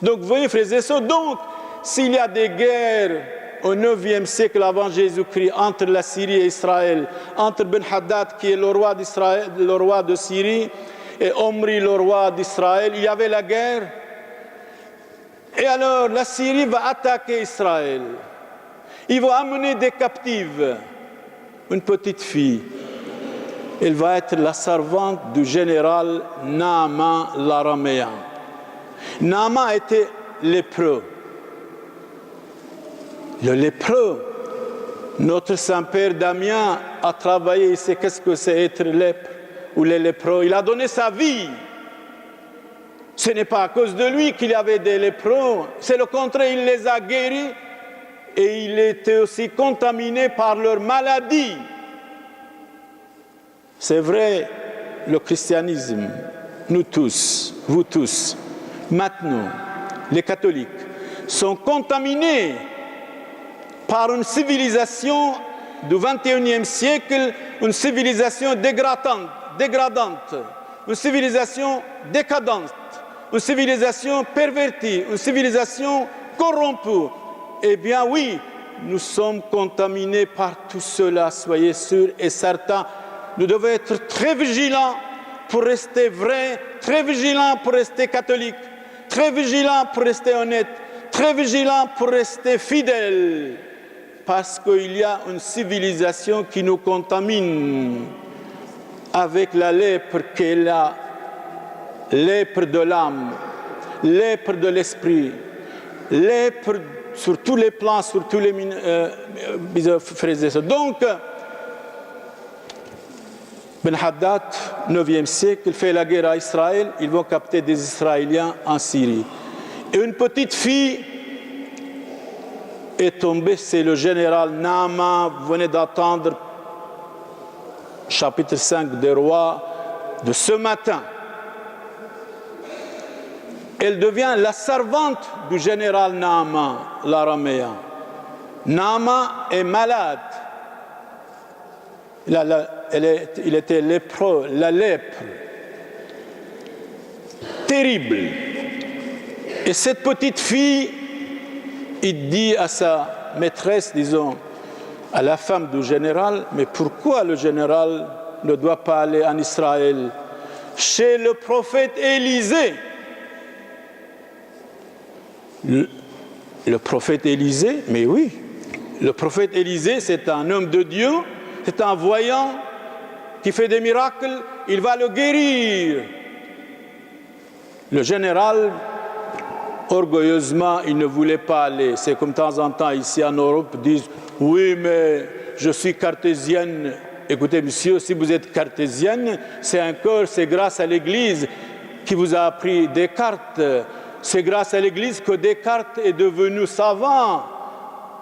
Donc, vous voyez, frères et sœurs, donc, s'il y a des guerres au IXe siècle avant Jésus-Christ entre la Syrie et Israël, entre Ben-Hadad, qui est le roi d'Israël, le roi de Syrie, et Omri, le roi d'Israël, il y avait la guerre. Et alors, la Syrie va attaquer Israël. Ils vont amener des captives. Une petite fille. Elle va être la servante du général Naaman l'araméen. Naaman était lépreux. Le lépreux, notre Saint-Père Damien a travaillé, il sait qu'est-ce que c'est être lèpre ou les lépreux. Il a donné sa vie. Ce n'est pas à cause de lui qu'il y avait des lépreux, c'est le contraire, il les a guéris et il était aussi contaminé par leur maladie. C'est vrai, le christianisme, nous tous, vous tous, maintenant, les catholiques, sont contaminés par une civilisation du XXIe siècle, une civilisation dégradante, une civilisation décadente, une civilisation pervertie, une civilisation corrompue. Eh bien oui, nous sommes contaminés par tout cela, soyez sûrs et certains. Nous devons être très vigilants pour rester vrais, très vigilants pour rester catholiques, très vigilants pour rester honnêtes, très vigilants pour rester fidèles. Parce qu'il y a une civilisation qui nous contamine avec la lèpre qu'est la lèpre de l'âme, lèpre de l'esprit, lèpre sur tous les plans, sur tous les frères et sœurs. Donc, Ben-Hadad, 9e siècle, fait la guerre à Israël, ils vont capter des Israéliens en Syrie. Et une petite fille est tombée, c'est le général Naaman, vous venez d'entendre chapitre 5 des rois de ce matin. Elle devient la servante du général Naaman, l'araméen. Naaman est malade. Il était lépreux, la lèpre. Terrible. Et cette petite fille, il dit à sa maîtresse, disons, à la femme du général, mais pourquoi le général ne doit pas aller en Israël chez le prophète Élisée? Le prophète Élisée, mais oui, le prophète Élisée, c'est un homme de Dieu, c'est un voyant qui fait des miracles, il va le guérir. Le général, orgueilleusement, il ne voulait pas aller. C'est comme de temps en temps, ici en Europe, disent « Oui, mais je suis cartésienne. » Écoutez, monsieur, si vous êtes cartésienne, c'est encore, c'est grâce à l'Église qui vous a appris Descartes. C'est grâce à l'Église que Descartes est devenu savant.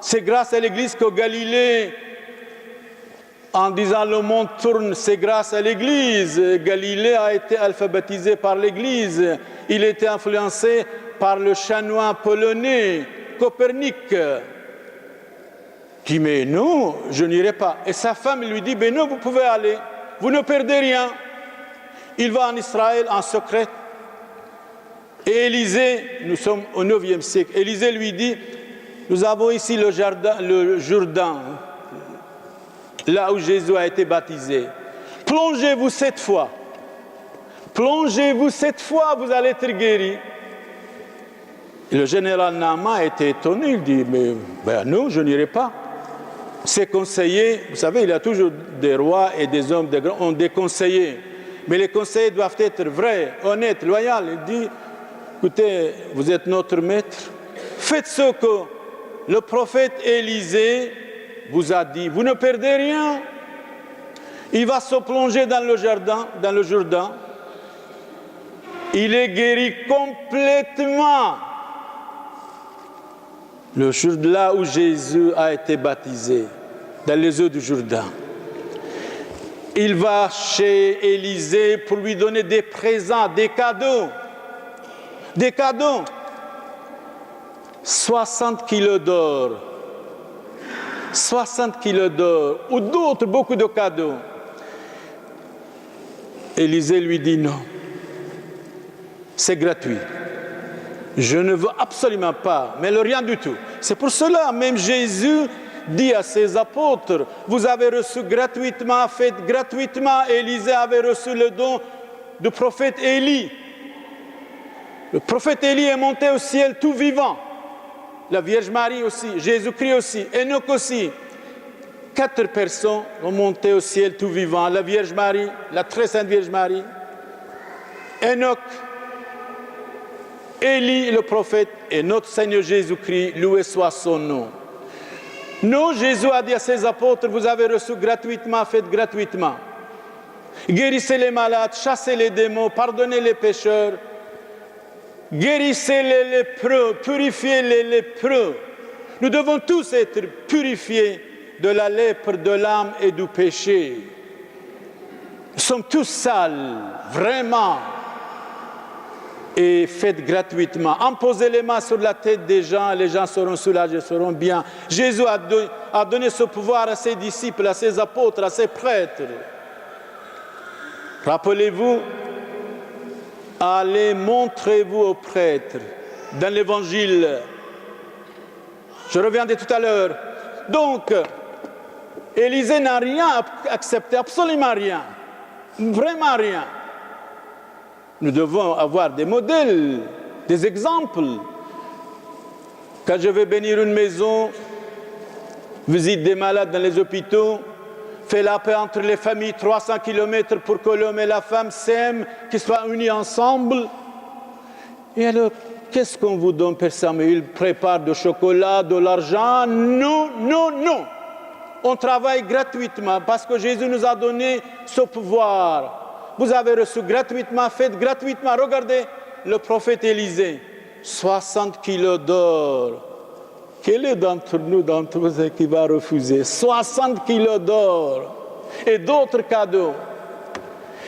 C'est grâce à l'Église que Galilée, en disant le monde tourne, c'est grâce à l'Église. Galilée a été alphabétisé par l'Église. Il était influencé par le chanoine polonais, Copernic, qui dit, mais non, je n'irai pas. Et sa femme lui dit, mais non, vous pouvez aller, vous ne perdez rien. Il va en Israël en secret. Et Élisée, nous sommes au IXe siècle, Élisée lui dit, nous avons ici le Jourdain, là où Jésus a été baptisé. Plongez-vous 7 fois. Plongez-vous 7 fois, vous allez être guéri. Et le général Naaman était étonné, il dit, mais non, je n'irai pas. Ses conseillers, vous savez, il y a toujours des rois et des hommes, ont des conseillers. Mais les conseillers doivent être vrais, honnêtes, loyaux. Il dit, écoutez, vous êtes notre maître, faites ce que le prophète Élisée vous a dit, vous ne perdez rien. Il va se plonger dans le Jourdain. Il est guéri complètement. Le jour là où Jésus a été baptisé, dans les eaux du Jourdain. Il va chez Élisée pour lui donner des présents, des cadeaux. Des cadeaux. 60 kilos d'or. 60 kilos d'or. Ou d'autres, beaucoup de cadeaux. Élisée lui dit non. C'est gratuit. Je ne veux absolument pas, mais le rien du tout. C'est pour cela, même Jésus dit à ses apôtres, vous avez reçu gratuitement, faites gratuitement. Élisée avait reçu le don du prophète Élie. Le prophète Élie est monté au ciel tout vivant. La Vierge Marie aussi, Jésus-Christ aussi, Enoch aussi. 4 personnes ont monté au ciel tout vivant. La Vierge Marie, la très sainte Vierge Marie, Enoch, Élie le prophète et notre Seigneur Jésus-Christ, loué soit son nom. Nous, Jésus a dit à ses apôtres, vous avez reçu gratuitement, faites gratuitement. Guérissez les malades, chassez les démons, pardonnez les pécheurs, guérissez les lépreux, purifiez les lépreux. Nous devons tous être purifiés de la lèpre, de l'âme et du péché. Nous sommes tous sales, vraiment. Et faites gratuitement. Imposez les mains sur la tête des gens, les gens seront soulagés, seront bien. Jésus a donné ce pouvoir à ses disciples, à ses apôtres, à ses prêtres. Rappelez-vous, allez, montrez-vous aux prêtres dans l'évangile. Je reviens de tout à l'heure. Donc, Élisée n'a rien accepté, absolument rien, vraiment rien. Nous devons avoir des modèles, des exemples. Quand je vais bénir une maison, visite des malades dans les hôpitaux, fais la paix entre les familles, 300 km pour que l'homme et la femme s'aiment, qu'ils soient unis ensemble. Et alors, qu'est-ce qu'on vous donne, Père Samuel? Il prépare du chocolat, de l'argent? Non, non, non. On travaille gratuitement parce que Jésus nous a donné ce pouvoir. Vous avez reçu gratuitement, faites gratuitement. Regardez le prophète Élisée, 60 kilos d'or. Quel est d'entre vous qui va refuser 60 kilos d'or et d'autres cadeaux?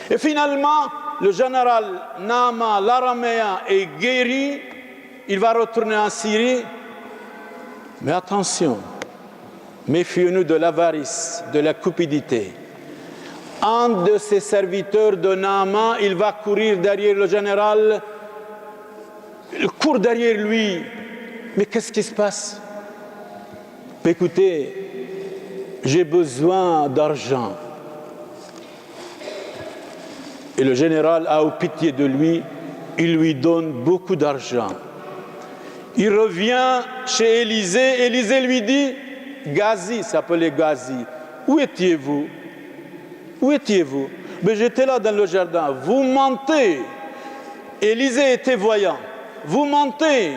Et finalement, le général Naaman, l'araméen, est guéri. Il va retourner en Syrie. Mais attention, méfions-nous de l'avarice, de la cupidité. Un de ses serviteurs de Naaman, il va courir derrière le général, il court derrière lui. Mais qu'est-ce qui se passe? Écoutez, j'ai besoin d'argent. Et le général a eu pitié de lui, il lui donne beaucoup d'argent. Il revient chez Élisée, Élisée lui dit, Gazi, s'appelait Gazi, où étiez-vous? Où étiez-vous? Mais j'étais là dans le jardin. Vous mentez. Élisée était voyant. Vous mentez.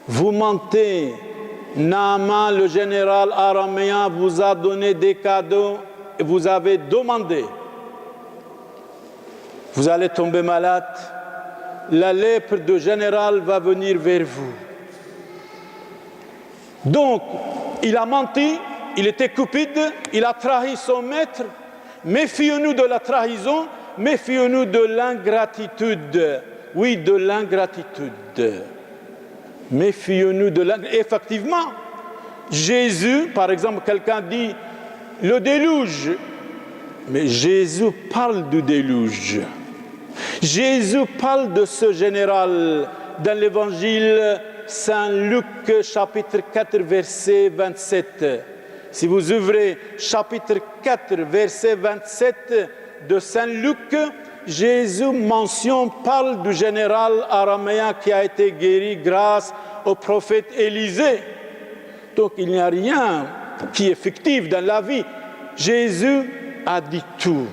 Vous mentez. Naaman, le général araméen, vous a donné des cadeaux et vous avez demandé. Vous allez tomber malade. La lèpre du général va venir vers vous. Donc, il a menti. Il était cupide, il a trahi son maître. Méfions-nous de la trahison, méfions-nous de l'ingratitude. Oui, de l'ingratitude. Méfions-nous de l'ingratitude. Effectivement, Jésus, par exemple, quelqu'un dit le déluge. Mais Jésus parle du déluge. Jésus parle de ce général dans l'évangile Saint-Luc, chapitre 4, verset 27. Si vous ouvrez chapitre 4, verset 27 de Saint-Luc, Jésus parle du général araméen qui a été guéri grâce au prophète Élisée. Donc il n'y a rien qui est fictif dans la vie. Jésus a dit tout.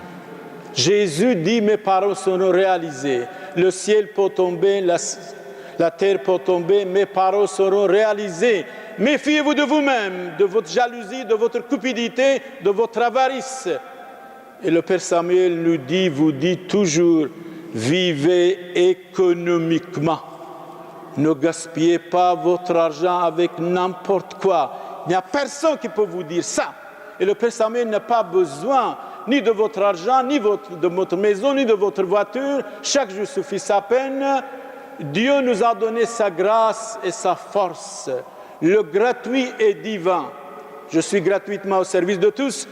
Jésus dit, mes paroles seront réalisées. Le ciel peut tomber, la terre peut tomber, mes paroles seront réalisées. Méfiez-vous de vous-même, de votre jalousie, de votre cupidité, de votre avarice. Et le Père Samuel nous dit, vous dit toujours, vivez économiquement. Ne gaspillez pas votre argent avec n'importe quoi. Il n'y a personne qui peut vous dire ça. Et le Père Samuel n'a pas besoin ni de votre argent, ni de votre maison, ni de votre voiture. Chaque jour suffit sa peine. Dieu nous a donné sa grâce et sa force. Le gratuit est divin. Je suis gratuitement au service de tous.